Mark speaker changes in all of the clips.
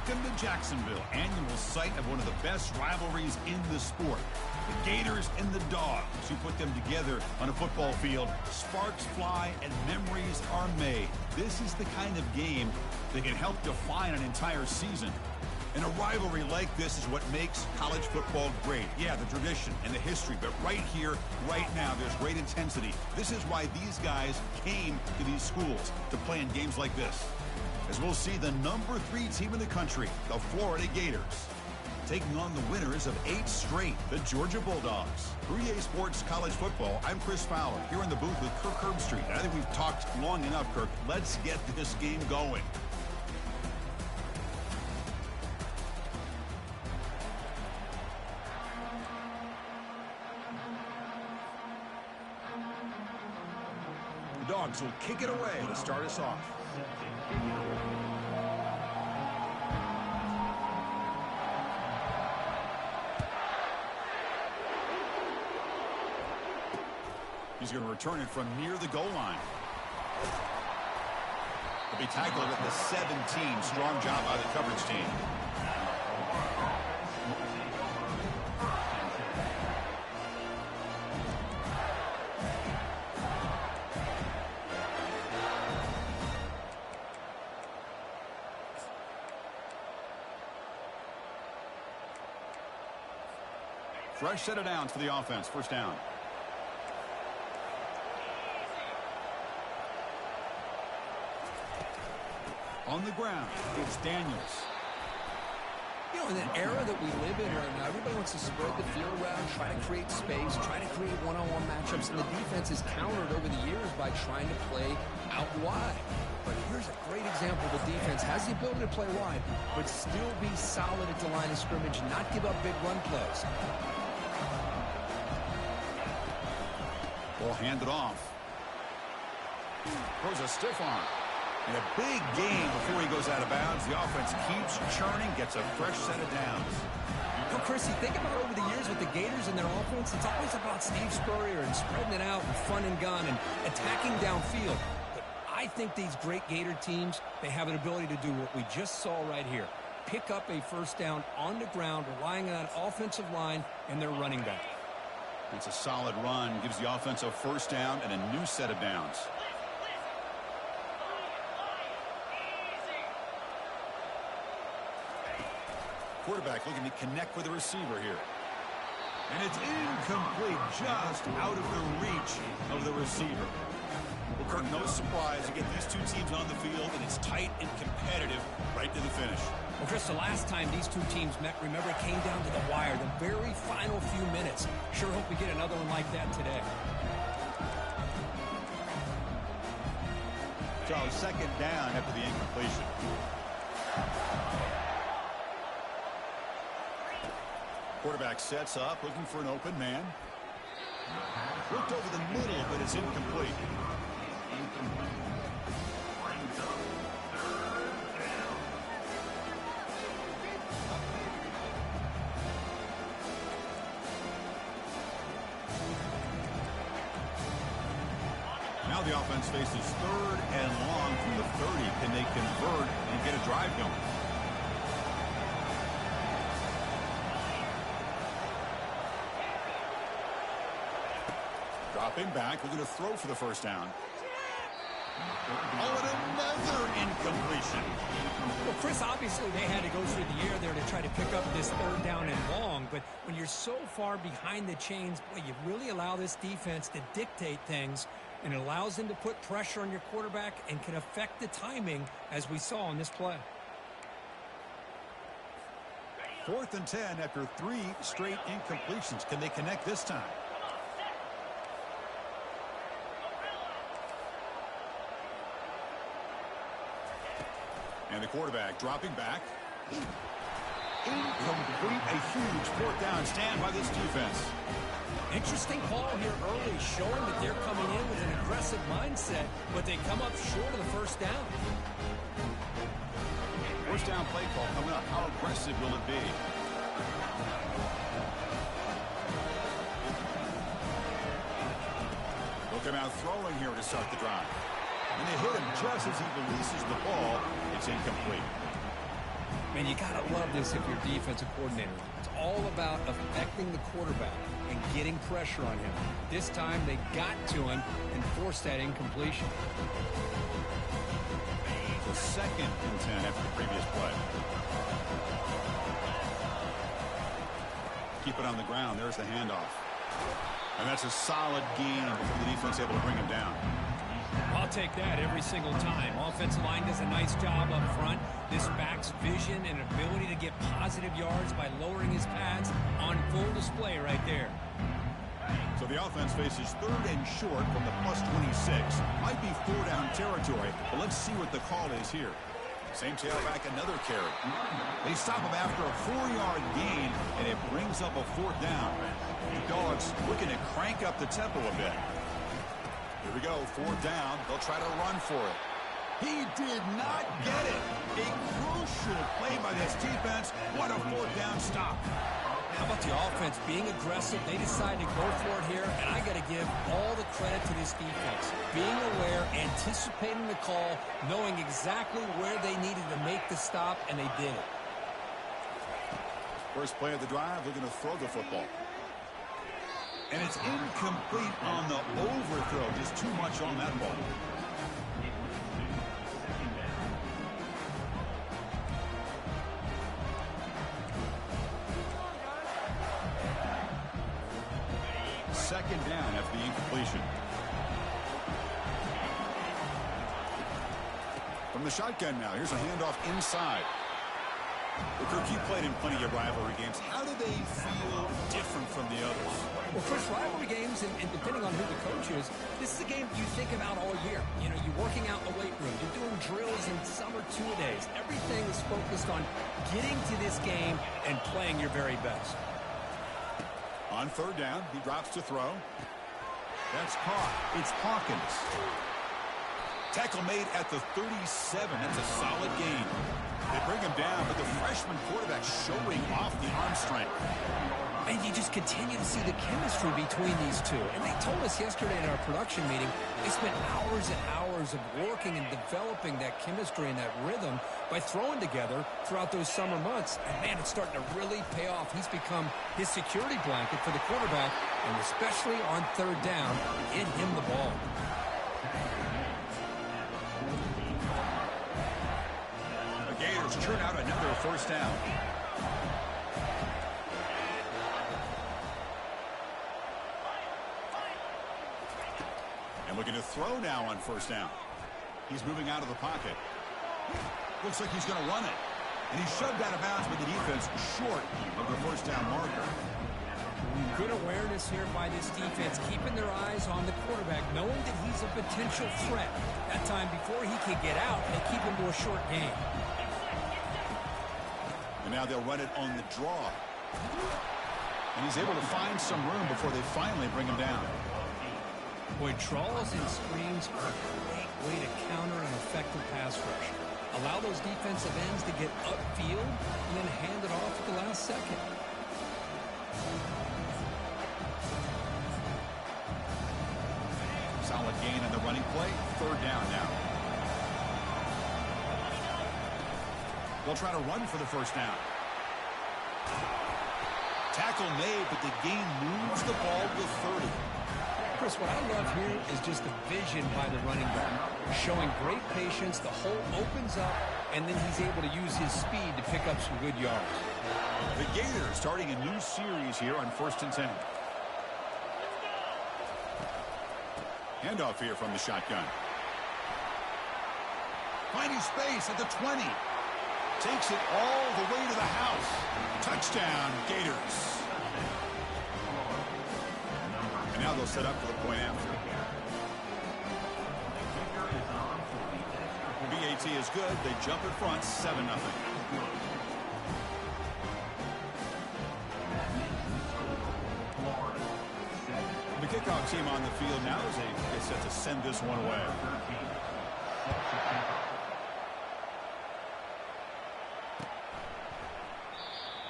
Speaker 1: Welcome to Jacksonville, annual site of one of the best rivalries in the sport. The Gators and the Dogs. You put them together on a football field, sparks fly and memories are made. This is the kind of game that can help define an entire season. And a rivalry like this is what makes college football great. Yeah, the tradition and the history, but right here, right now, there's great intensity. This is why these guys came to these schools to play in games like this. As we'll see the number 3 team in the country, the Florida Gators, taking on the winners of 8 straight, the Georgia Bulldogs. For EA Sports College Football, I'm Chris Fowler, here in the booth with Kirk Herbstreit. I think we've talked long enough, Kirk. Let's get this game going. The Dogs will kick it away to start us off. He's going to return it from near the goal line. He'll be tackled at the 17. Strong job by the coverage team. Fresh set of downs for the offense. First down. On the ground, it's Daniels.
Speaker 2: You know, in the era that we live in right now, everybody wants to spread the field around, try to create space, try to create one-on-one matchups, and the defense is countered over the years by trying to play out wide. But here's a great example. The defense has the ability to play wide, but still be solid at the line of scrimmage and not give up big run plays.
Speaker 1: Ball handed off. Throws a stiff arm. And a big game before he goes out of bounds. The offense keeps churning, gets a fresh set of downs.
Speaker 2: Well, Chrissy, think about over the years with the Gators and their offense, it's always about Steve Spurrier and spreading it out and fun and gun and attacking downfield. But I think these great Gator teams, they have an ability to do what we just saw right here. Pick up a first down on the ground, relying on that offensive line and their running back.
Speaker 1: It's a solid run, gives the offense a first down and a new set of downs. Quarterback looking to connect with the receiver here. And it's incomplete, just out of the reach of the receiver. Well, Kirk, no surprise. You get these two teams on the field, and it's tight and competitive right to the finish.
Speaker 2: Well, Chris, the last time these two teams met, remember, it came down to the wire, the very final few minutes. Sure hope we get another one like that today.
Speaker 1: So, second down after the incompletion. Quarterback sets up, looking for an open man. Looked over the middle, but it's incomplete. Now the offense faces 3rd and long from the 30. Can they convert and get a drive going? Dropping back, looking to throw for the first down. Oh, and another incompletion.
Speaker 2: Well, Chris, obviously they had to go through the air there to try to pick up this 3rd down and long, but when you're so far behind the chains, boy, you really allow this defense to dictate things, and it allows them to put pressure on your quarterback and can affect the timing, as we saw in this play.
Speaker 1: 4th and 10 after 3 straight incompletions. Can they connect this time? And the quarterback dropping back. Incomplete. A huge 4th down stand by this defense.
Speaker 2: Interesting call here early, showing that they're coming in with an aggressive mindset, but they come up short of the first down.
Speaker 1: First down play call coming up. How aggressive will it be? They'll come out throwing here to start the drive. And they hit him just as he releases the ball. It's incomplete.
Speaker 2: And you got to love this if you're a defensive coordinator. It's all about affecting the quarterback and getting pressure on him. This time they got to him and forced that incompletion.
Speaker 1: The 2nd and 10 after the previous play. Keep it on the ground. There's the handoff. And that's a solid gain before the defense able to bring him down.
Speaker 2: I'll take that every single time. Offensive line does a nice job up front. This back's vision and ability to get positive yards by lowering his pads on full display right there.
Speaker 1: So the offense faces 3rd and short from the +26. Might be 4-down territory, but let's see what the call is here. Same tailback, another carry. They stop him after a 4-yard gain, and it brings up a 4th down. The Dogs looking to crank up the tempo a bit. Here we go, 4th down. They'll try to run for it. He did not get it. A crucial play by this defense. What a 4th down stop.
Speaker 2: How about the offense being aggressive? They decided to go for it here, and I got to give all the credit to this defense. Being aware, anticipating the call, knowing exactly where they needed to make the stop, and they did it.
Speaker 1: First play of the drive, they're going to throw the football. And it's incomplete on the overthrow. Just too much on that ball. Second down after the incompletion. From the shotgun now. Here's a handoff inside. The Kirk, you played in plenty of rivalry games. How do they feel different from the others?
Speaker 2: Well, Chris, rivalry games, and depending on who the coach is, this is a game you think about all year. You know, you're working out in the weight room. You're doing drills in summer two-a-days. Everything is focused on getting to this game and playing your very best.
Speaker 1: On 3rd down, he drops to throw. That's caught. It's Hawkins. Tackle made at the 37. That's a solid gain. They bring him down, but the freshman quarterback showing off the arm strength.
Speaker 2: And you just continue to see the chemistry between these two. And they told us yesterday in our production meeting, they spent hours and hours of working and developing that chemistry and that rhythm by throwing together throughout those summer months. And, man, it's starting to really pay off. He's become his security blanket for the quarterback, and especially on 3rd down, get him the ball.
Speaker 1: The Gators churn out another 1st down. And looking to throw now on 1st down. He's moving out of the pocket. Looks like he's going to run it. And he's shoved out of bounds with the defense short of the 1st down marker.
Speaker 2: Good awareness here by this defense, keeping their eyes on the quarterback, knowing that he's a potential threat. That time before he can get out, they keep him to a short game.
Speaker 1: And now they'll run it on the draw. And he's able to find some room before they finally bring him down.
Speaker 2: Boy, draws and screens are a great way to counter an effective pass rush. Allow those defensive ends to get upfield and then hand it off at the last second.
Speaker 1: Solid gain on the running play. 3rd down now. They'll try to run for the 1st down. Tackle made, but the gain moves the ball to 30.
Speaker 2: Chris, what I love here is just the vision by the running back. Showing great patience, the hole opens up, and then he's able to use his speed to pick up some good yards.
Speaker 1: The Gators starting a new series here on 1st and 10. Handoff here from the shotgun. Finding space at the 20. Takes it all the way to the house. Touchdown, Gators. And now they'll set up for the point after. BAT is good. They jump in front, 7-0. The kickoff team on the field now as they get set to send this one away.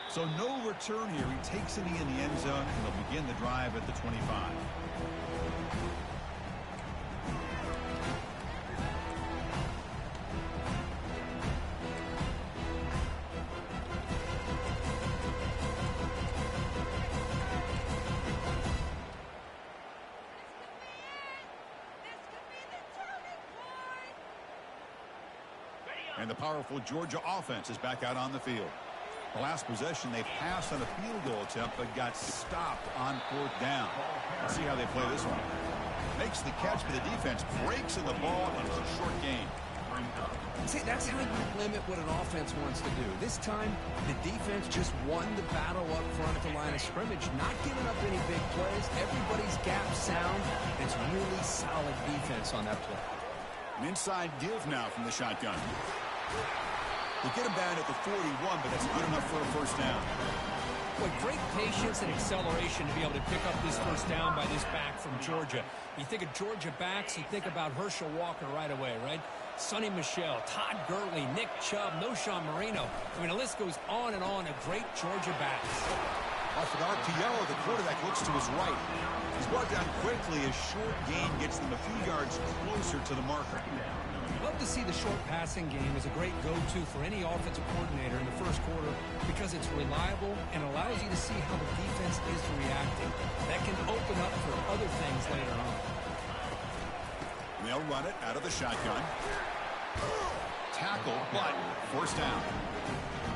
Speaker 1: So no return here. He takes it in the end zone, and they'll begin the drive at the 25. the powerful Georgia offense is back out on the field. The last possession, they passed on a field goal attempt, but got stopped on 4th down. Let's see how they play this one. Makes the catch, but the defense breaks in the ball, and it's a short gain.
Speaker 2: See, that's how you limit what an offense wants to do. This time, the defense just won the battle up front at the line of scrimmage, not giving up any big plays. Everybody's gap sound. It's really solid defense on that play.
Speaker 1: An inside give now from the shotgun. They get him down at the 41, but that's good enough for a first down.
Speaker 3: Boy, great patience and acceleration to be able to pick up this first down by this back from Georgia. You think of Georgia backs, you think about Herschel Walker right away, right? Sonny Michel, Todd Gurley, Nick Chubb, Noshawn Marino. I mean, the list goes on and on of great Georgia backs.
Speaker 1: Off an RPO, the quarterback looks to his right. He's brought down quickly. A short gain gets them a few yards closer to the marker.
Speaker 3: Love to see the short passing game as a great go-to for any offensive coordinator in the first quarter because it's reliable and allows you to see how the defense is reacting. That can open up for other things later on.
Speaker 1: They'll run it out of the shotgun. Tackle, but first down.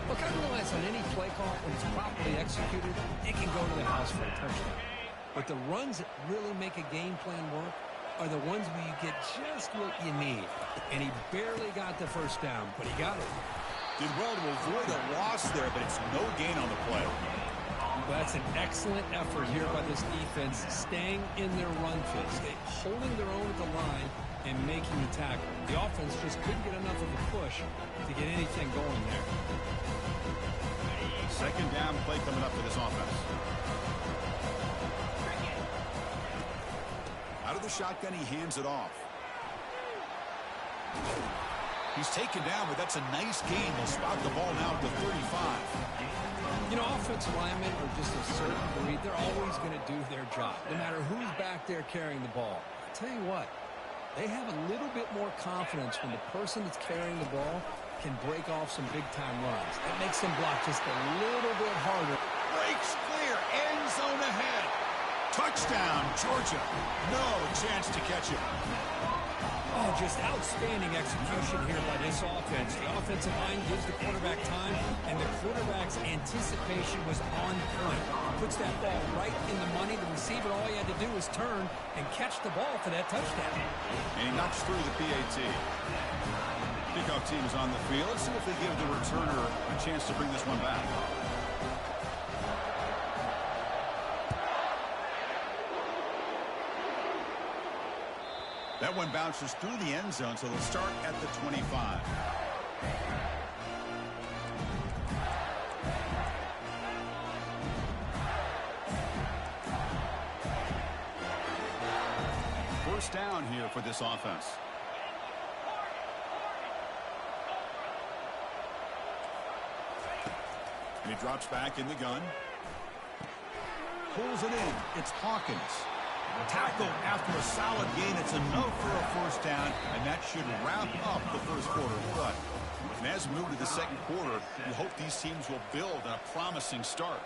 Speaker 3: Look, I realize on any play call, when it's properly executed, it can go to the house for a touchdown. But the runs that really make a game plan work are the ones where you get just what you need. And he barely got the first down, but he got it.
Speaker 1: Did well to avoid a loss there, but it's no gain on the play.
Speaker 3: Well, that's an excellent effort here by this defense, staying in their run fit, holding their own at the line and making the tackle. The offense just couldn't get enough of a push to get anything going there.
Speaker 1: Second down play coming up for this offense. Out of the shotgun, he hands it off. He's taken down, but that's a nice gain. They'll spot the ball now at the 35.
Speaker 3: You know, offensive linemen are just a certain breed. They're always going to do their job, no matter who's back there carrying the ball. I'll tell you what, they have a little bit more confidence when the person that's carrying the ball can break off some big-time runs. That makes them block just a little bit harder.
Speaker 1: Breaks clear, end zone ahead. Touchdown, Georgia. No chance to catch it.
Speaker 3: Oh, just outstanding execution here by this offense. The offensive line gives the quarterback time, and the quarterback's anticipation was on point. Puts that ball right in the money. The receiver, all he had to do was turn and catch the ball for that touchdown.
Speaker 1: And he knocks through the PAT. Kickoff team is on the field. Let's see if they give the returner a chance to bring this one back. That one bounces through the end zone, so they'll start at the 25. First down here for this offense. And he drops back in the gun. Pulls it in. It's Hawkins. Tackle after a solid gain. It's enough for a first down, and that should wrap up the first quarter. But as we move to the second quarter, we hope these teams will build on a promising start.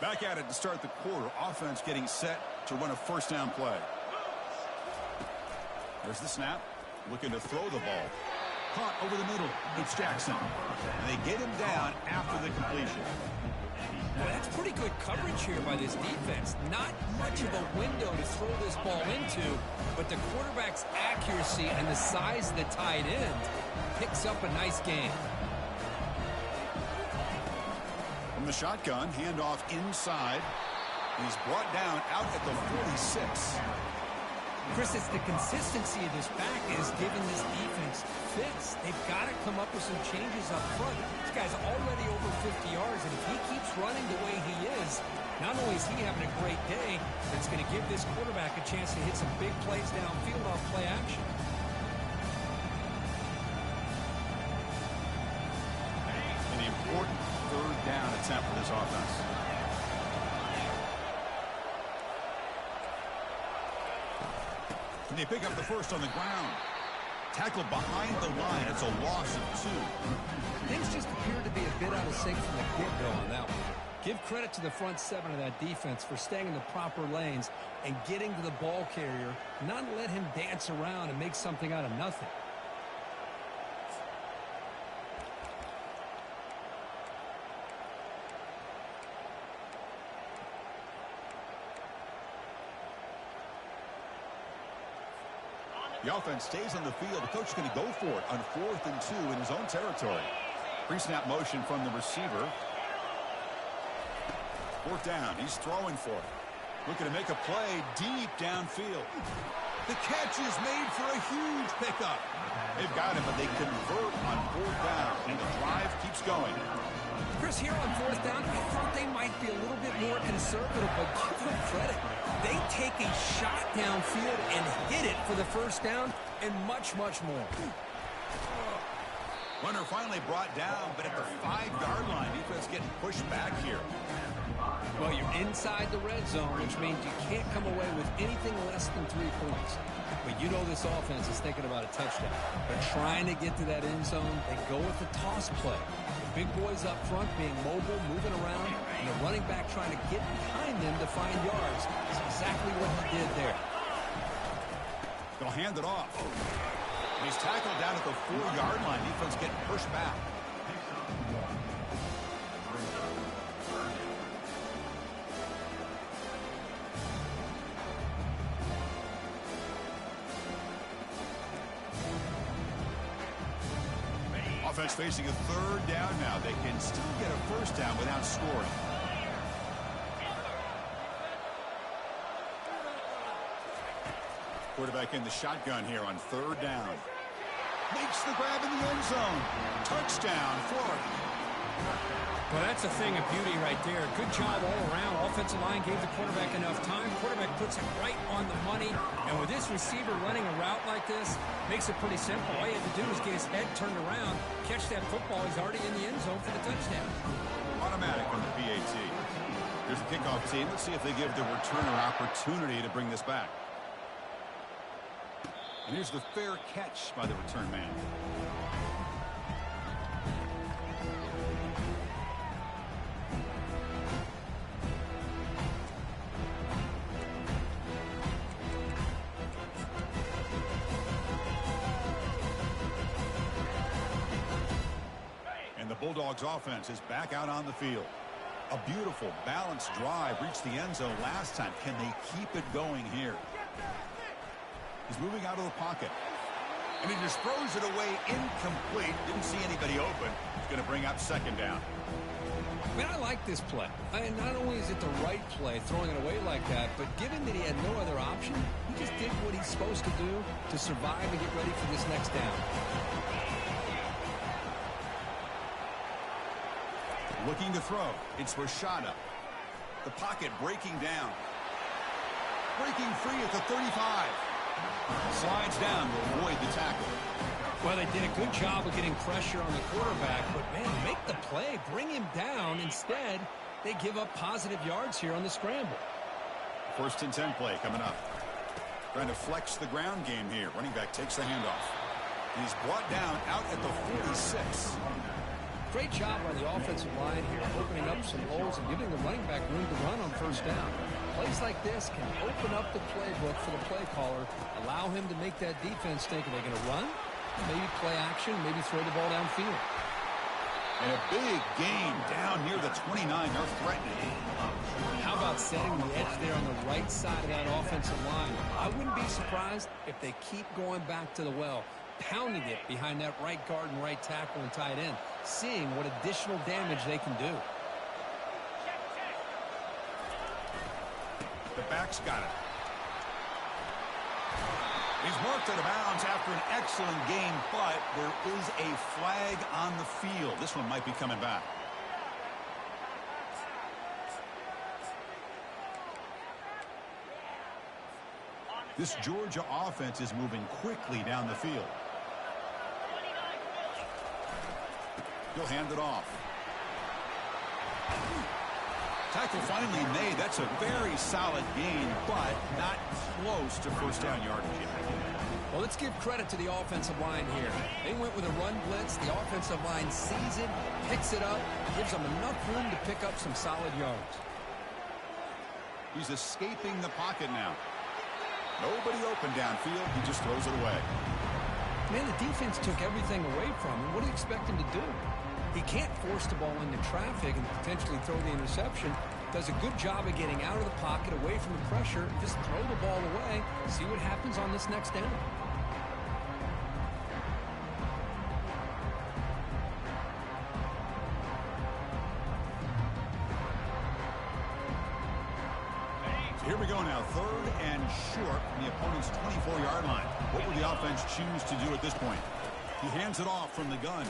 Speaker 1: Back at it to start the quarter. Offense getting set to run a first down play. There's the snap. Looking to throw the ball. Caught over the middle. It's Jackson. And they get him down after the completion.
Speaker 3: Well, that's pretty good coverage here by this defense. Not much of a window to throw this ball into, but the quarterback's accuracy and the size of the tight end picks up a nice gain.
Speaker 1: From the shotgun, handoff inside. He's brought down out at the 46.
Speaker 3: Chris, it's the consistency of this back is giving this defense fits. They've got to come up with some changes up front. This guy's already over 50 yards, and if he keeps running the way he is, not only is he having a great day, but it's going to give this quarterback a chance to hit some big plays downfield off play action.
Speaker 1: An important third down attempt for this offense. And they pick up the first on the ground. Tackled behind the line. It's a loss of 2.
Speaker 2: Things just appear to be a bit out of sync from the get-go on that one. Give credit to the front seven of that defense for staying in the proper lanes and getting to the ball carrier, not let him dance around and make something out of nothing.
Speaker 1: The offense stays on the field. The coach is going to go for it on 4th and 2 in his own territory. Pre-snap motion from the receiver. 4th down. He's throwing for it. Looking to make a play deep downfield. The catch is made for a huge pickup. They've got him, but they convert on 4th down, and the drive keeps going.
Speaker 2: Chris, here on 4th down, I thought they might be a little bit more conservative, but give them credit. They take a shot downfield and hit it for the 1st down and much, much more.
Speaker 1: Runner finally brought down, but at the 5-yard line, defense getting pushed back here.
Speaker 2: Well, you're inside the red zone, which means you can't come away with anything less than 3 points. But you know this offense is thinking about a touchdown. They're trying to get to that end zone. They go with the toss play. The big boys up front being mobile, moving around, and the running back trying to get behind them to find yards. That's exactly what he did there.
Speaker 1: They'll hand it off. He's tackled down at the 4-yard line. Defense getting pushed back. Offense facing a 3rd down now. They can still get a 1st down without scoring. Quarterback in the shotgun here on 3rd down. Makes the grab in the end zone. Touchdown, Florida.
Speaker 3: Well, that's a thing of beauty right there. Good job all around. Offensive line gave the quarterback enough time. Quarterback puts it right on the money. And with this receiver running a route like this, makes it pretty simple. All you have to do is get his head turned around, catch that football. He's already in the end zone for the touchdown.
Speaker 1: Automatic on the PAT. Here's the kickoff team. Let's see if they give the returner opportunity to bring this back. And here's the fair catch by the return man. And the Bulldogs offense is back out on the field. A beautiful, balanced drive reached the end zone last time. Can they keep it going here? He's moving out of the pocket. And he just throws it away incomplete. Didn't see anybody open. He's going to bring up 2nd down.
Speaker 2: Man, I like this play. Not only is it the right play, throwing it away like that, but given that he had no other option, he just did what he's supposed to do to survive and get ready for this next down.
Speaker 1: Looking to throw. It's Rashada. The pocket breaking down. Breaking free at the 35. Slides down to avoid the tackle.
Speaker 2: Well, they did a good job of getting pressure on the quarterback, but, man, make the play. Bring him down. Instead, they give up positive yards here on the scramble.
Speaker 1: 1st and 10 play coming up. Trying to flex the ground game here. Running back takes the handoff. He's brought down out at the 46.
Speaker 2: Great job by the offensive line here, opening up some holes and giving the running back room to run on 1st down. Plays like this can open up the playbook for the play caller, allow him to make that defense think, are they going to run? Maybe play action, maybe throw the ball downfield.
Speaker 1: And a big gain down near the 29. They're threatening.
Speaker 2: How about setting the edge there on the right side of that offensive line? I wouldn't be surprised if they keep going back to the well, pounding it behind that right guard and right tackle and tight end, seeing what additional damage they can do.
Speaker 1: The back's got it. He's marked out of bounds after an excellent game, but there is a flag on the field. This one might be coming back. This Georgia offense is moving quickly down the field. He'll hand it off. Tackle finally made. That's a very solid gain, but not close to first down yardage yet.
Speaker 2: Well, let's give credit to the offensive line here. They went with a run blitz. The offensive line sees it, picks it up, gives them enough room to pick up some solid yards.
Speaker 1: He's escaping the pocket now. Nobody open downfield. He just throws it away.
Speaker 2: Man, the defense took everything away from him. What do you expect him to do? He can't force the ball into traffic and potentially throw the interception. Does a good job of getting out of the pocket, away from the pressure. Just throw the ball away. See what happens on this next down.
Speaker 1: Here we go now, 3rd and short from the opponent's 24-yard line. What will the offense choose to do at this point? He hands it off from the gun.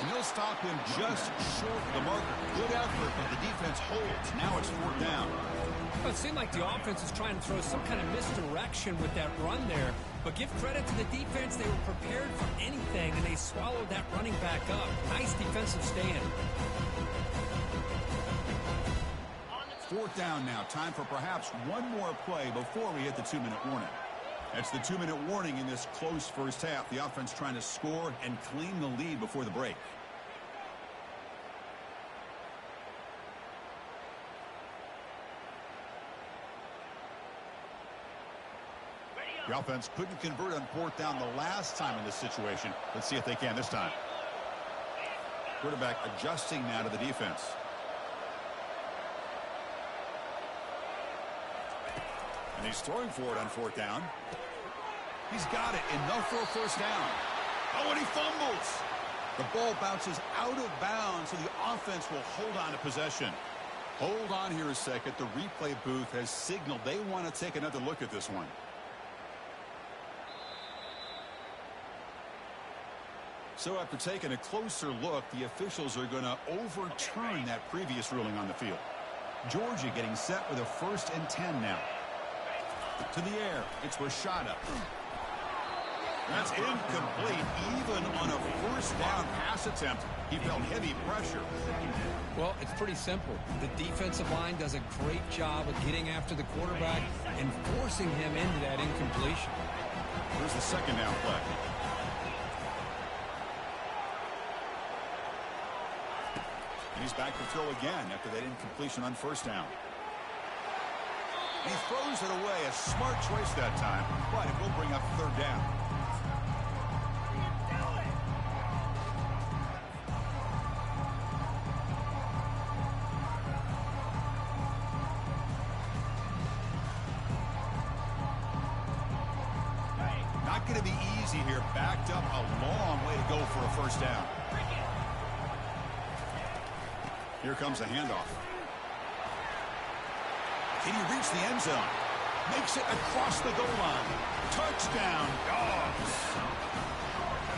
Speaker 1: And they'll stop him just short of the marker. Good effort, but the defense holds. Now it's 4th down.
Speaker 3: Well, it seemed like the offense was trying to throw some kind of misdirection with that run there. But give credit to the defense. They were prepared for anything, and they swallowed that running back up. Nice defensive stand.
Speaker 1: 4th down now. Time for perhaps one more play before we hit the 2-minute warning. That's the 2-minute warning in this close first half. The offense trying to score and claim the lead before the break. The offense couldn't convert on 4th down the last time in this situation. Let's see if they can this time. Quarterback adjusting now to the defense. And he's throwing for it on 4th down. He's got it. Enough for a first down. Oh, and he fumbles. The ball bounces out of bounds, so the offense will hold on to possession. Hold on here a second. The replay booth has signaled they want to take another look at this one. So after taking a closer look, the officials are going to overturn that previous ruling on the field. Georgia getting set with a 1st and 10 now. To the air, it's Rashada. That's incomplete. Even on a first down pass attempt, he felt heavy pressure.
Speaker 2: Well, it's pretty simple. The defensive line does a great job of getting after the quarterback and forcing him into that incompletion.
Speaker 1: Here's the 2nd down play. And he's back to throw again after that incompletion on 1st down. He throws it away. A smart choice that time, but it will bring up 3rd down. Not going to be easy here. Backed up a long way to go for a first down. Here comes the handoff. Can he reach the end zone? Makes it across the goal line. Touchdown, Dogs.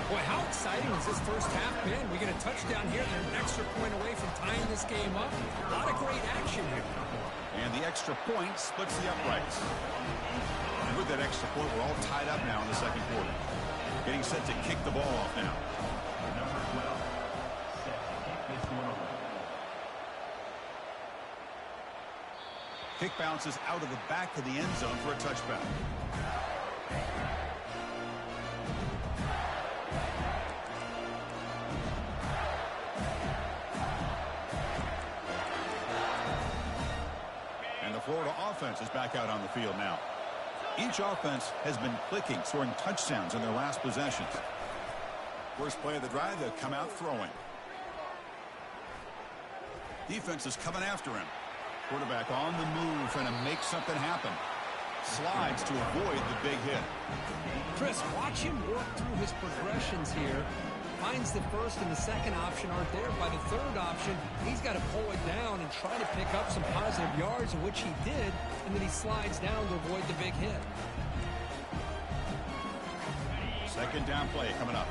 Speaker 2: Boy, how exciting is this first half been? We get a touchdown here. They're an extra point away from tying this game up. A lot of great action here.
Speaker 1: And the extra point splits the uprights. And with that extra point, we're all tied up now in the 2nd quarter. Getting set to kick the ball off now. Kick bounces out of the back of the end zone for a touchback. And the Florida offense is back out on the field now. Each offense has been clicking, scoring touchdowns in their last possessions. First play of the drive, they'll come out throwing. Defense is coming after him. Quarterback on the move, trying to make something happen. Slides to avoid the big hit.
Speaker 2: Chris, watch him work through his progressions here. Finds the 1st and the 2nd option aren't there. By the 3rd option, he's got to pull it down and try to pick up some positive yards, which he did, and then he slides down to avoid the big hit.
Speaker 1: 2nd down play coming up.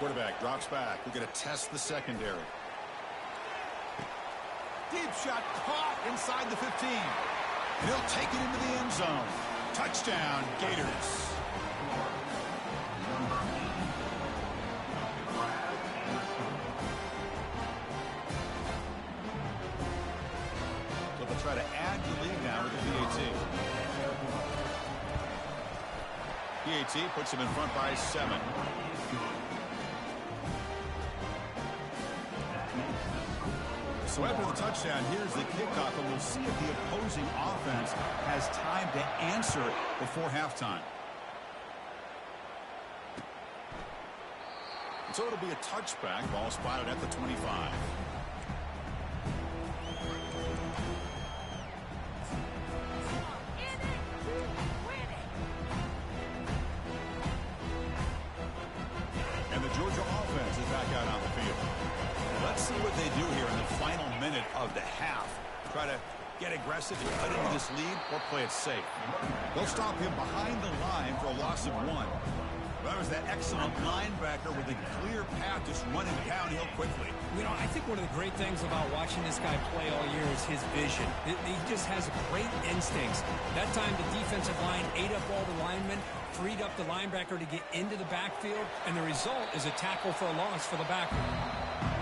Speaker 1: Quarterback drops back. We're going to test the secondary. Deep shot caught inside the 15. And he'll take it into the end zone. Touchdown, Gators. They'll try to add to the lead now with the PAT. PAT puts them in front by 7. So after the touchdown, here's the kickoff, and we'll see if the opposing offense has time to answer before halftime. And so it'll be a touchback. Ball spotted at the 25. And the Georgia offense is back out on the field. Let's see what they do here in the final minute of the half. Try to get aggressive and cut into this lead or play it safe. They'll stop him behind the line for a loss of 1. That was that excellent linebacker with a clear path just running downhill quickly.
Speaker 3: You know, I think one of the great things about watching this guy play all year is his vision. He just has great instincts. That time the defensive line ate up all the linemen, freed up the linebacker to get into the backfield, and the result is a tackle for a loss for the backer.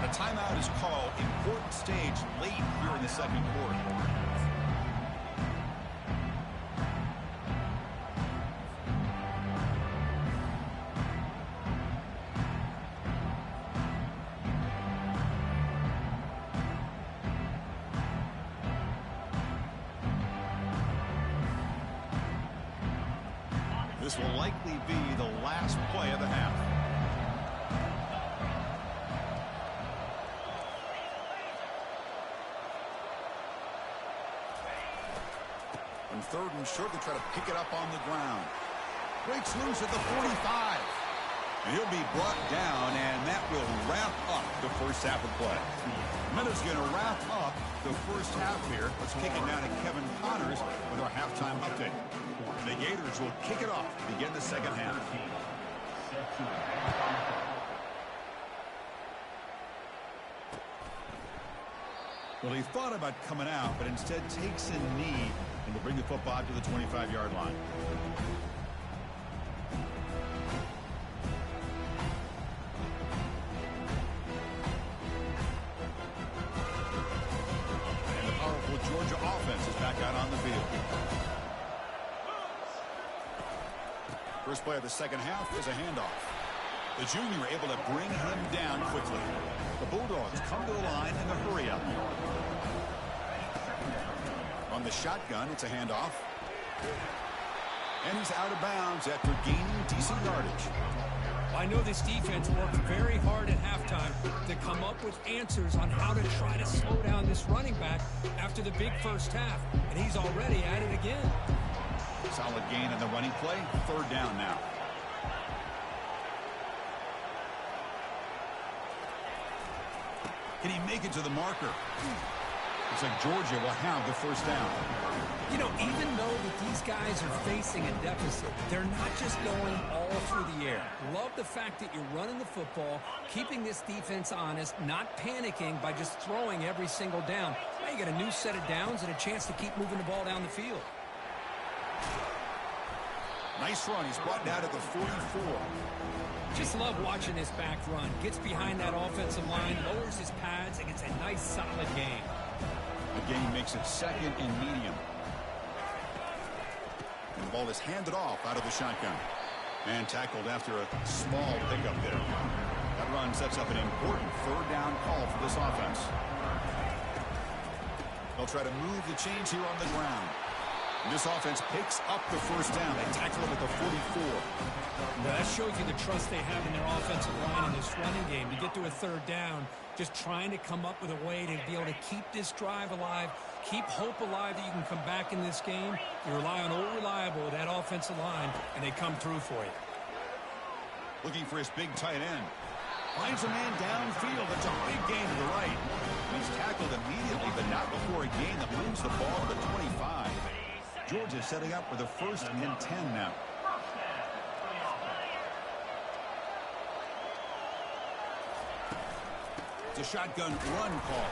Speaker 1: A timeout is called. Important stage late here in the second quarter. This will likely be the last play of the half. On 3rd and short, they try to pick it up on the ground. Breaks loose at the 45. And he'll be brought down, and that will wrap up the first half of play. Minutes going to wrap up the first half here. Let's kick it down to Kevin Connors with our halftime update. The Gators will kick it off to begin the second half. Well, he thought about coming out, but instead takes a knee and will bring the football to the 25-yard line. And the powerful Georgia offense is back out on the field. First play of the second half is a handoff. The junior able to bring him down quickly. The Bulldogs come to the line in the hurry up. On the shotgun, it's a handoff. And he's out of bounds after gaining decent yardage.
Speaker 3: I know this defense worked very hard at halftime to come up with answers on how to try to slow down this running back after the big first half. And he's already at it again.
Speaker 1: Solid gain in the running play. 3rd down now. Can he make it to the marker? Looks like Georgia will have the first down.
Speaker 3: You know, even though that these guys are facing a deficit, they're not just going all through the air. Love the fact that you're running the football, keeping this defense honest, not panicking by just throwing every single down. Now you got a new set of downs and a chance to keep moving the ball down the field.
Speaker 1: Nice run. He's brought down to the 44.
Speaker 3: Just love watching this back run. Gets behind that offensive line, lowers his pads, and gets a nice solid gain.
Speaker 1: The gain makes it 2nd and medium. And the ball is handed off out of the shotgun. And tackled after a small pickup there. That run sets up an important 3rd down call for this offense. They'll try to move the chains here on the ground. And this offense picks up the first down. They tackle him at the 44.
Speaker 3: Now that shows you the trust they have in their offensive line in this running game. To get to a 3rd down, just trying to come up with a way to be able to keep this drive alive, keep hope alive that you can come back in this game. You rely on old reliable with that offensive line, and they come through for you.
Speaker 1: Looking for his big tight end. Finds a man downfield. That's a big gain to the right. He's tackled immediately, but not before a gain that moves the ball to the 25. Georgia setting up for the 1st and 10 now. It's a shotgun run call.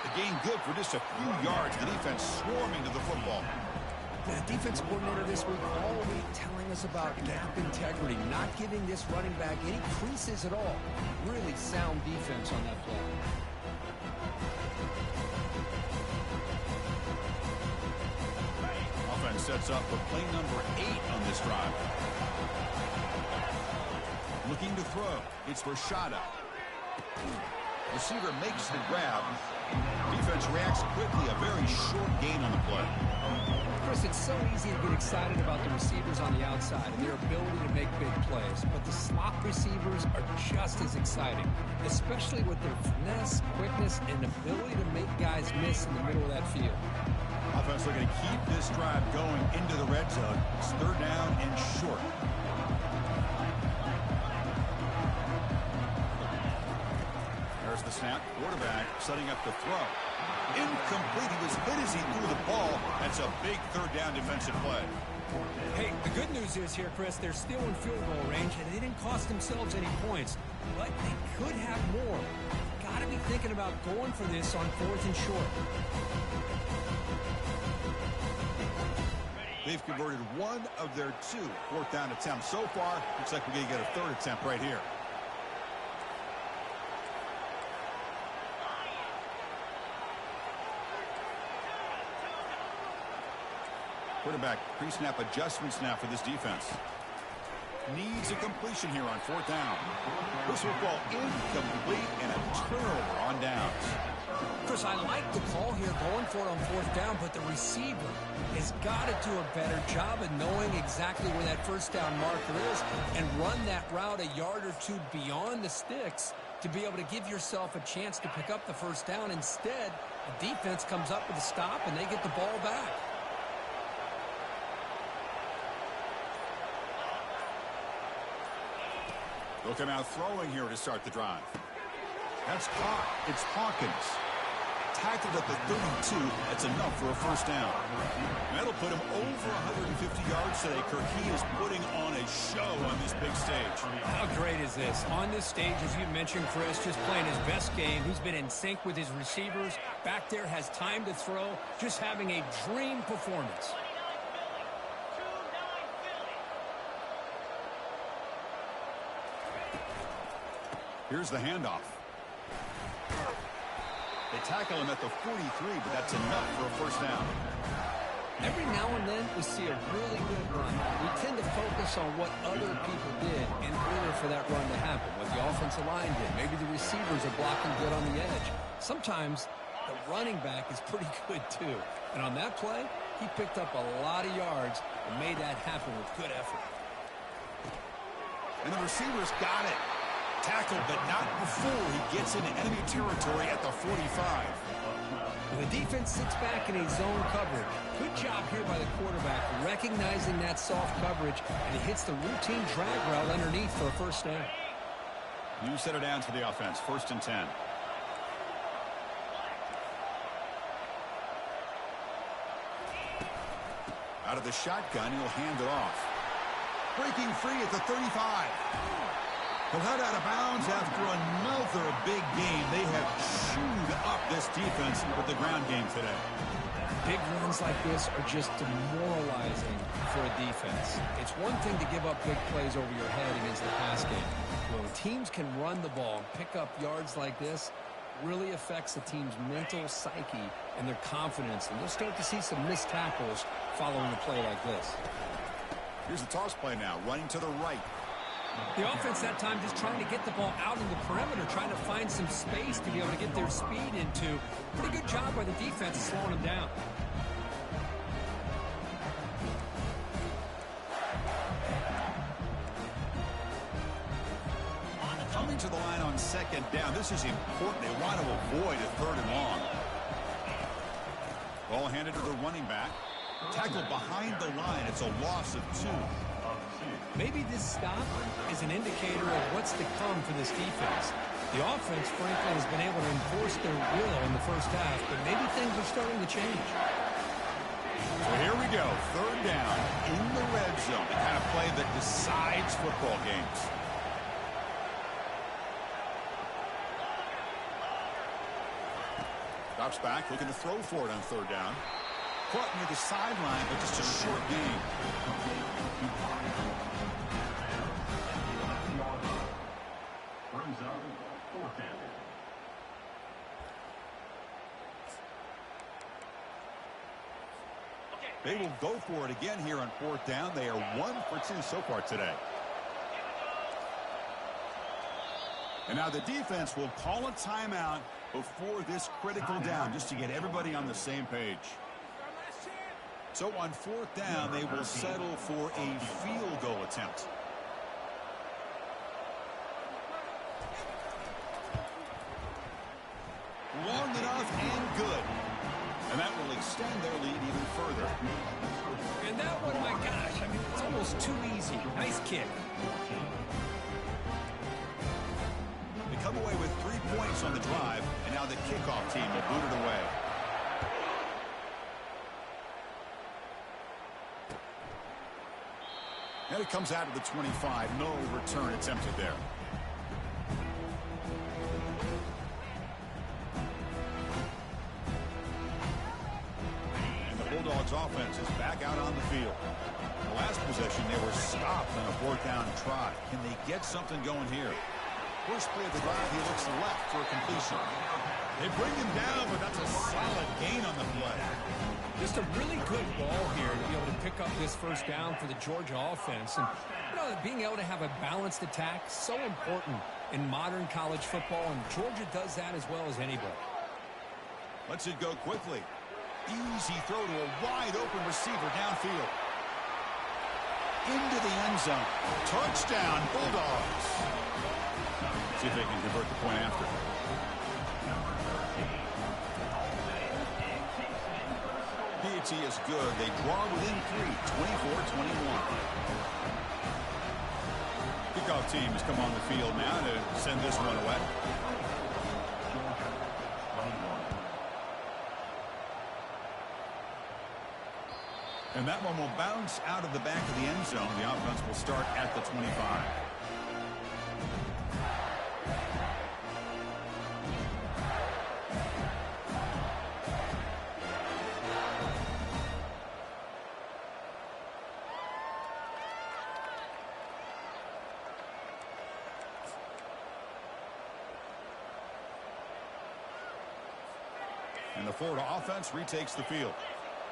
Speaker 1: The gain good for just a few yards. The defense swarming to the football.
Speaker 2: The defense coordinator this week all week telling us about gap integrity, not giving this running back any creases at all. Really sound defense on that play.
Speaker 1: sets up for play number 8 on this drive. Looking to throw. It's Rashada. Receiver makes the grab. Defense reacts quickly. A very short gain on the play.
Speaker 2: Chris, it's so easy to get excited about the receivers on the outside and their ability to make big plays. But the slot receivers are just as exciting, especially with their finesse, quickness, and ability to make guys miss in the middle of that field.
Speaker 1: Offense looking to keep this drive going into the red zone. It's 3rd down and short. There's the snap. Quarterback setting up the throw. Incomplete. He was hit as he threw the ball. That's a big 3rd down defensive play.
Speaker 3: Hey, the good news is here, Chris, they're still in field goal range, and they didn't cost themselves any points. But they could have more. Got to be thinking about going for this on 4th and short.
Speaker 1: They've converted 1 of their 2 4th down attempts so far. Looks like we're going to get a 3rd attempt right here. Quarterback pre-snap adjustments now for this defense. Needs a completion here on 4th down. This will fall incomplete and a turnover on downs.
Speaker 3: Chris, I like the call here going for it on 4th down, but the receiver has got to do a better job of knowing exactly where that 1st down marker is and run that route a yard or 2 beyond the sticks to be able to give yourself a chance to pick up the 1st down. Instead, the defense comes up with a stop and they get the ball back.
Speaker 1: They'll come out throwing here to start the drive. That's caught. It's Hawkins. Tackled at the 32. That's enough for a 1st down. That'll put him over 150 yards today. Kirk, he is putting on a show on this big stage.
Speaker 3: How great is this? On this stage, as you mentioned, Chris, just playing his best game. He's been in sync with his receivers. Back there, has time to throw. Just having a dream performance.
Speaker 1: Here's the handoff. They tackle him at the 43, but that's enough for a 1st down.
Speaker 2: Every now and then we see a really good run. We tend to focus on what other people did in order for that run to happen, what the offensive line did. Maybe the receivers are blocking good on the edge. Sometimes the running back is pretty good too. And on that play, he picked up a lot of yards and made that happen with good effort.
Speaker 1: And the receivers got it. Tackled, but not before he gets into enemy territory at the 45.
Speaker 2: The defense sits back in a zone coverage. Good job here by the quarterback recognizing that soft coverage, and he hits the routine drag route underneath for a 1st down.
Speaker 1: You set it down to the offense. 1st and 10. Out of the shotgun, he'll hand it off. Breaking free at the 35. He'll head out of bounds after another big game. They have chewed up this defense with the ground game today.
Speaker 2: Big runs like this are just demoralizing for a defense. It's one thing to give up big plays over your head against the pass game. When teams can run the ball and pick up yards like this, really affects the team's mental psyche and their confidence. And you'll start to see some missed tackles following a play like this.
Speaker 1: Here's the toss play now, running to the right.
Speaker 3: The offense that time just trying to get the ball out in the perimeter, trying to find some space to be able to get their speed into. Pretty good job by the defense slowing them down.
Speaker 1: Coming to the line on 2nd down. This is important. They want to avoid a 3rd and long. Ball handed to the running back. Tackled behind the line. It's a loss of 2.
Speaker 2: Maybe this stop is an indicator of what's to come for this defense. The offense, frankly, has been able to enforce their will in the 1st half, but maybe things are starting to change.
Speaker 1: So here we go. 3rd down in the red zone. The kind of play that decides football games. Drops back, looking to throw for it on 3rd down. Caught near the sideline, but just a short gain. They will go for it again here on 4th down. They are 1 for 2 so far today. And now the defense will call a timeout before this critical down just to get everybody on the same page. So on 4th down, they will settle for a field goal attempt. Long enough and good. And that will extend their lead even further.
Speaker 3: And that one, my gosh, I mean, it's almost too easy. Nice kick.
Speaker 1: They come away with 3 points on the drive, and now the kickoff team will boot it away. And it comes out of the 25. No return attempted there. And the Bulldogs offense is back out on the field. In the last possession, they were stopped on a 4th down try. Can they get something going here? First play of the drive, he looks left for a completion. They bring him down, but that's a solid gain on the play.
Speaker 3: Just a really good ball here to be able to pick up this first down for the Georgia offense. And, you know, being able to have a balanced attack, so important in modern college football, and Georgia does that as well as anybody.
Speaker 1: Lets it go quickly. Easy throw to a wide-open receiver downfield. Into the end zone. Touchdown, Bulldogs. See if they can convert the point after. Deity is good. They draw within 3, 24-21. Kickoff team has come on the field now to send this one away. And that one will bounce out of the back of the end zone. The offense will start at the 25. And the Florida offense retakes the field.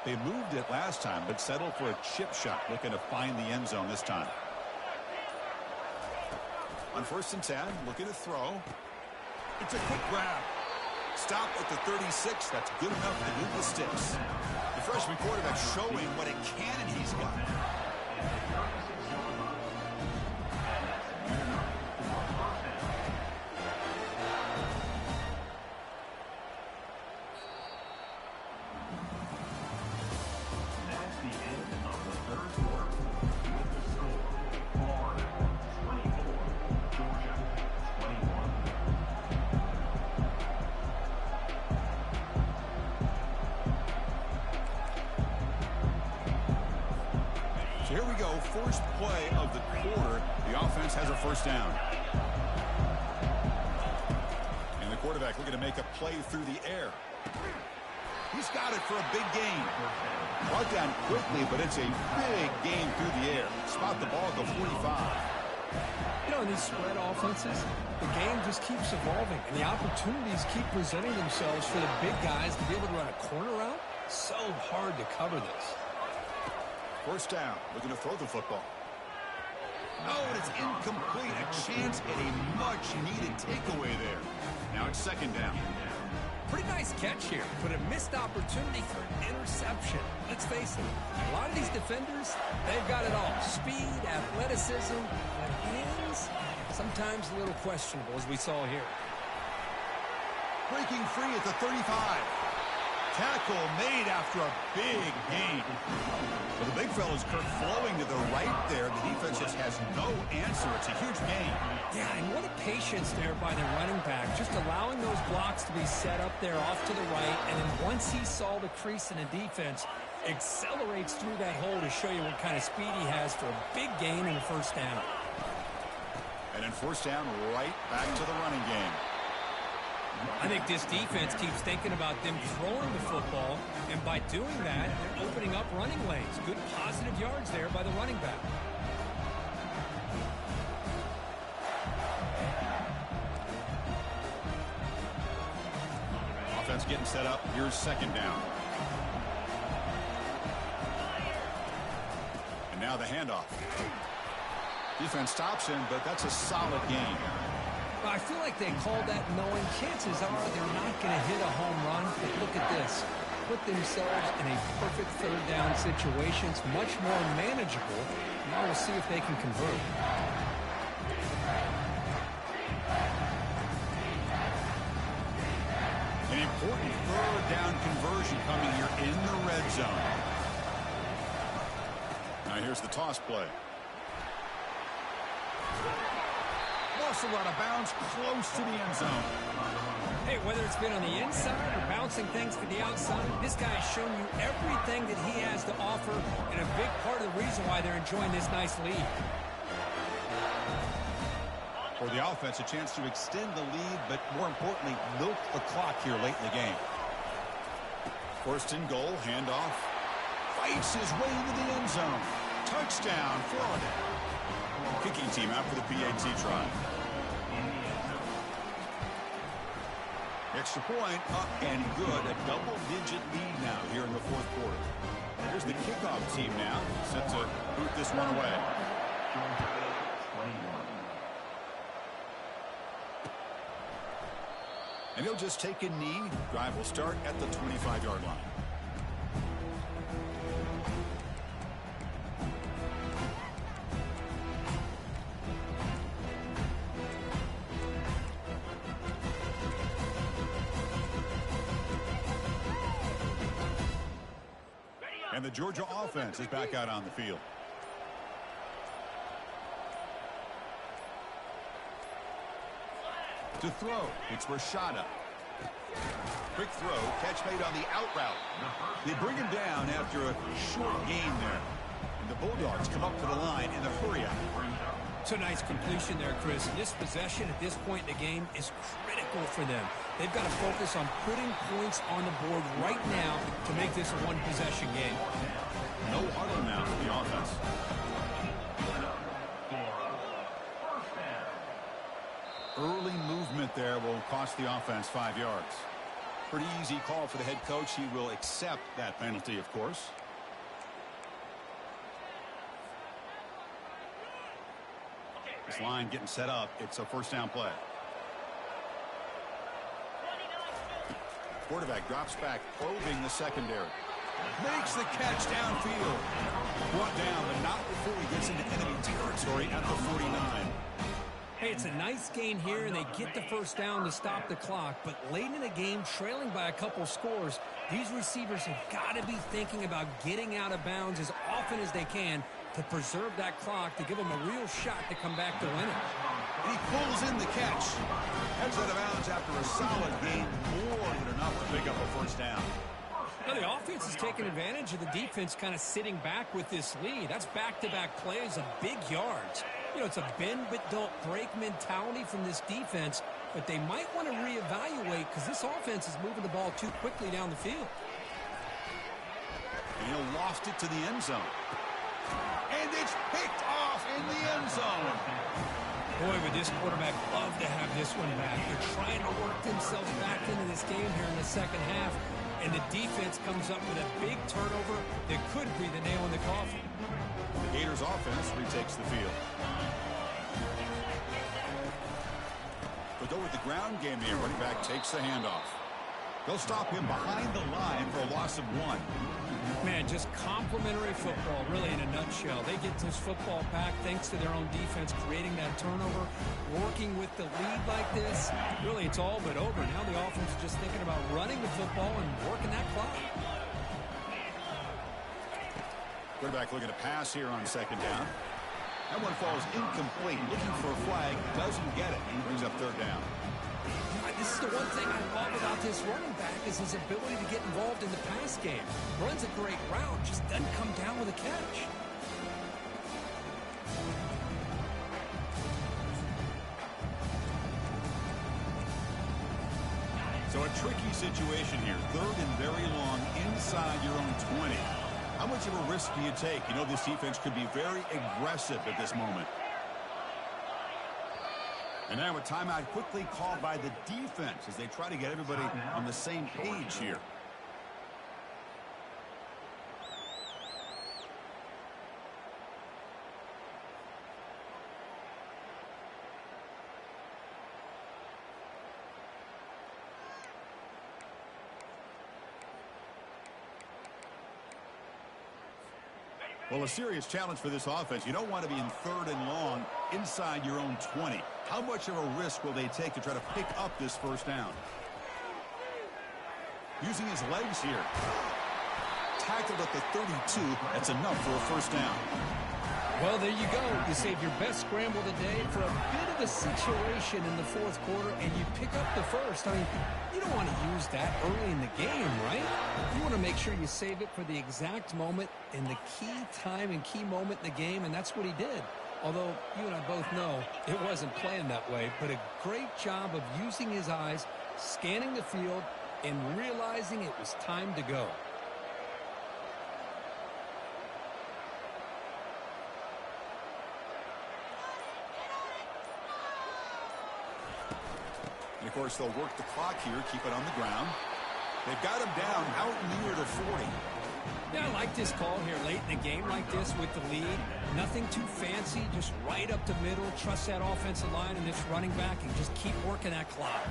Speaker 1: They moved it last time, but settled for a chip shot, looking to find the end zone this time. On 1st and 10, looking to throw. It's a quick grab. Stop at the 36. That's good enough to move the sticks. The freshman quarterback showing what a cannon he's got. Here we go, first play of the quarter. The offense has a first down. And the quarterback looking to make a play through the air. He's got it for a big gain. Brought down quickly, but it's a big gain through the air. Spot the ball at the 45.
Speaker 3: You know, in these spread offenses, the game just keeps evolving, and the opportunities keep presenting themselves for the big guys to be able to run a corner route. So hard to cover this.
Speaker 1: First down, looking to throw the football. Oh, and it's incomplete. A chance at a much-needed takeaway there. Now it's 2nd down.
Speaker 3: Pretty nice catch here, but a missed opportunity for an interception. Let's face it, a lot of these defenders, they've got it all. Speed, athleticism, but hands, sometimes a little questionable, as we saw here.
Speaker 1: Breaking free at the 35. Tackle made after a big gain. Well, the big fella's Kirk flowing to the right there. The defense just has no answer. It's a huge gain.
Speaker 3: Yeah, and what a patience there by the running back. Just allowing those blocks to be set up there off to the right. And then once he saw the crease in the defense, accelerates through that hole to show you what kind of speed he has for a big gain in the first down.
Speaker 1: And then first down, right back to the running game.
Speaker 3: I think this defense keeps thinking about them throwing the football, and by doing that, they're opening up running lanes. Good positive yards there by the running back. Offense
Speaker 1: getting set up. Here's 2nd down. And now the handoff. Defense stops him, but that's a solid game.
Speaker 3: Well, I feel like they called that knowing chances are they're not going to hit a home run. But look at this. Put themselves in a perfect third down situation. It's much more manageable. Now we'll see if they can convert.
Speaker 1: An important third down conversion coming here in the red zone. Now here's the toss play. Muscled out of bounds close to the end zone.
Speaker 3: Hey, whether it's been on the inside or bouncing things to the outside, this guy has shown you everything that he has to offer, and a big part of the reason why they're enjoying this nice lead.
Speaker 1: For the offense, a chance to extend the lead, but more importantly, milk the clock here late in the game. First and goal, handoff. Fights his way into the end zone. Touchdown, Florida. Kicking team out for the PAT try. Extra point, up and good. A double-digit lead now here in the fourth quarter. Here's the kickoff team now, set to boot this one away. And he'll just take a knee. Drive will start at the 25-yard line. And the Georgia offense is back out on the field. To throw, it's Rashada. Quick throw, catch made on the out route. They bring him down after a short gain there. And the Bulldogs come up to the line in the hurry-up.
Speaker 3: It's a nice completion there, Chris. This possession at this point in the game is critical for them. They've got to focus on putting points on the board right now to make this a one-possession game.
Speaker 1: No huddle now for the offense. Early movement there will cost the offense 5 yards. Pretty easy call for the head coach. He will accept that penalty, of course. This line getting set up. It's a first down play. Quarterback drops back, probing the secondary. Makes the catch downfield. Brought down, but not before he gets into enemy territory at the 49.
Speaker 3: Hey, it's a nice gain here, and they get the first down to stop the clock. But late in the game, trailing by a couple scores, these receivers have got to be thinking about getting out of bounds as often as they can to preserve that clock, to give them a real shot to come back to win it.
Speaker 1: And he pulls in the catch. Heads out of bounds after a solid gain, more than enough to pick up a first down.
Speaker 3: Now, the offense is taking advantage of the defense kind of sitting back with this lead. That's back-to-back plays of big yards. You know, it's a bend but don't break mentality from this defense, but they might want to reevaluate because this offense is moving the ball too quickly down the field.
Speaker 1: And he'll loft it to the end zone. And it's picked off in the end zone.
Speaker 3: Boy, would this quarterback love to have this one back. They're trying to work themselves back into this game here in the second half, and the defense comes up with a big turnover that could be the nail in the coffin.
Speaker 1: The Gators offense retakes the field. But though with the ground game, the running back takes the handoff. They'll stop him behind the line for a loss of 1.
Speaker 3: Man, just complimentary football, really, in a nutshell. They get this football back thanks to their own defense, creating that turnover, working with the lead like this. Really, it's all but over. Now the offense is just thinking about running the football and working that clock.
Speaker 1: Quarterback looking to pass here on second down. That one falls incomplete. Looking for a flag, doesn't get it. Brings up third down.
Speaker 3: This is the one thing I love about this running back is his ability to get involved in the pass game. Runs a great route, just doesn't come down with a catch.
Speaker 1: So a tricky situation here. Third and very long inside your own 20. How much of a risk do you take? You know this defense could be very aggressive at this moment. And now a timeout quickly called by the defense as they try to get everybody on the same page here. Well, a serious challenge for this offense. You don't want to be in 3rd and long inside your own 20. How much of a risk will they take to try to pick up this first down? Using his legs here. Tackled at the 32. That's enough for a first down.
Speaker 3: Well, there you go. You save your best scramble today for a bit of a situation in the 4th quarter, and you pick up the first. I mean, you don't want to use that early in the game, right? You want to make sure you save it for the exact moment and the key time and key moment in the game, and that's what he did. Although you and I both know it wasn't planned that way, but a great job of using his eyes, scanning the field, and realizing it was time to go.
Speaker 1: And, of course, they'll work the clock here, keep it on the ground. They've got him down out near the 40.
Speaker 3: Yeah, I like this call here late in the game like this with the lead. Nothing too fancy, just right up the middle. Trust that offensive line and this running back and just keep working that clock.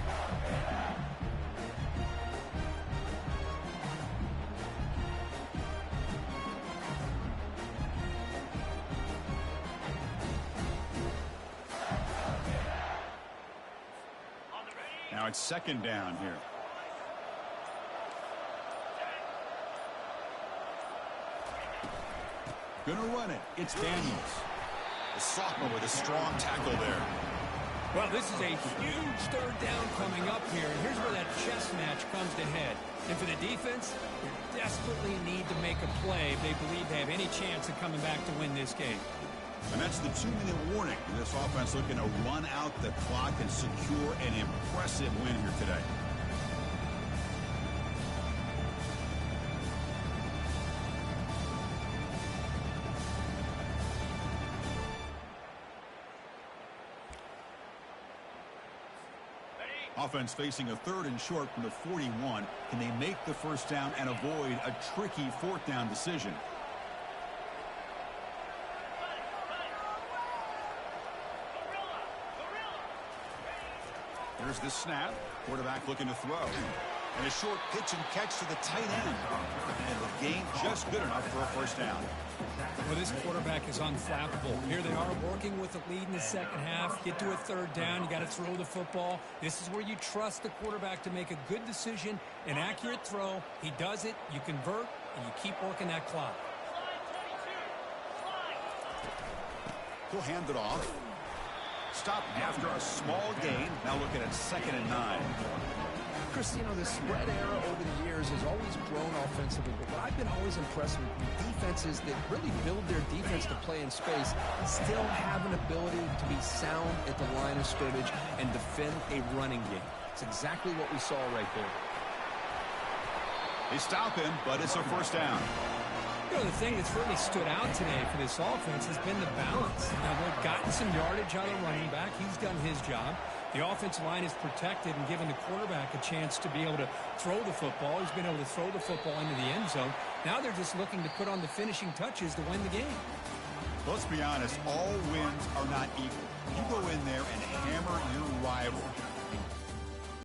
Speaker 1: Now it's 2nd down here. Gonna run it. It's Daniels. The sophomore with a strong tackle there.
Speaker 3: Well, this is a huge 3rd down coming up here. And here's where that chess match comes to head. And for the defense, they desperately need to make a play if they believe they have any chance of coming back to win this game.
Speaker 1: And that's the 2-minute warning. This offense looking to run out the clock and secure an impressive win here today. Offense facing a 3rd and short from the 41. Can they make the first down and avoid a tricky 4th down decision? Here's the snap. Quarterback looking to throw. And a short pitch and catch to the tight end. And the gain just good enough for a first down.
Speaker 3: Well, this quarterback is unflappable. Here they are working with the lead in the 2nd half. Get to a 3rd down. You got to throw the football. This is where you trust the quarterback to make a good decision, an accurate throw. He does it. You convert, and you keep working that clock.
Speaker 1: He'll hand it off. Stop after a small gain. Now looking at 2nd and 9.
Speaker 2: Chris, you know, the spread era over the years has always grown offensively, but what I've been always impressed with defenses that really build their defense to play in space still have an ability to be sound at the line of scrimmage and defend a running game. It's exactly what we saw right there.
Speaker 1: They stop him, but it's a first down.
Speaker 3: You know, the thing that's really stood out today for this offense has been the balance. Now, they've gotten some yardage out of the running back. He's done his job. The offensive line is protected and given the quarterback a chance to be able to throw the football. He's been able to throw the football into the end zone. Now they're just looking to put on the finishing touches to win the game.
Speaker 1: Let's be honest, all wins are not equal. You go in there and hammer your rival.